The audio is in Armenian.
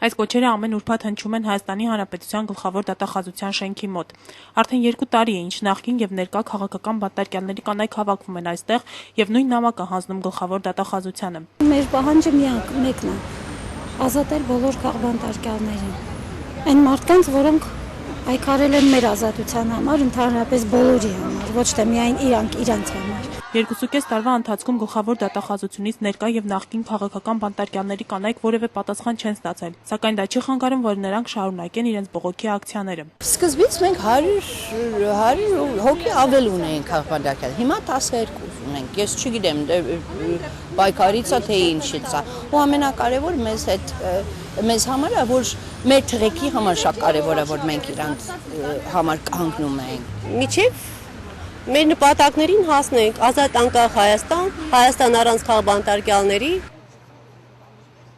Այս կոչերը ամեն ուրբաթ հնչում են Հայաստանի Հանրապետության գլխավոր դատախազության շենքի մոտ։ Արդեն 2 տարի է, ինչ նախկին եւ ներկա քաղաքական բանտարկյալների կանայք հավաքվում են այստեղ եւ նույն նամակը հանձնում գլխավոր դատախազությանը։ Մեր պահանջը մեկն է՝ ազատել բոլոր քաղբանտարկյալներին։ Այն մարդկանց, որոնք պայքարել են մեր ազատության համար, ընդհանրապես բոլորի համար, ոչ թե միայն իրանց համար։ 2.5 տարվա ընթացքում գլխավոր դատախազությունից ներկա եւ նախկին քաղաքական բանտարկյալների կանայք որևէ պատասխան չեն ստացել, սակայն դա չի խանգարում, որ նրանք շարունակեն իրենց բողոքի ակցիաները։ Սկզբից մենք 100 հոգի ավել ունեինք քաղաքական, հիմա 12 ունենք, ես չգիտեմ պայքարից է թե ինչից է, ու ամենակարևոր մեզ համար է, որ մեր թղեկի համար շատ կարևոր է, որ մենք իրանց համար կանգնում ենք։ Միջև մեր նպատակներին հասնենք, ազատ անկախ Հայաստան, Հայաստան առանց քաղբանտարկյալների։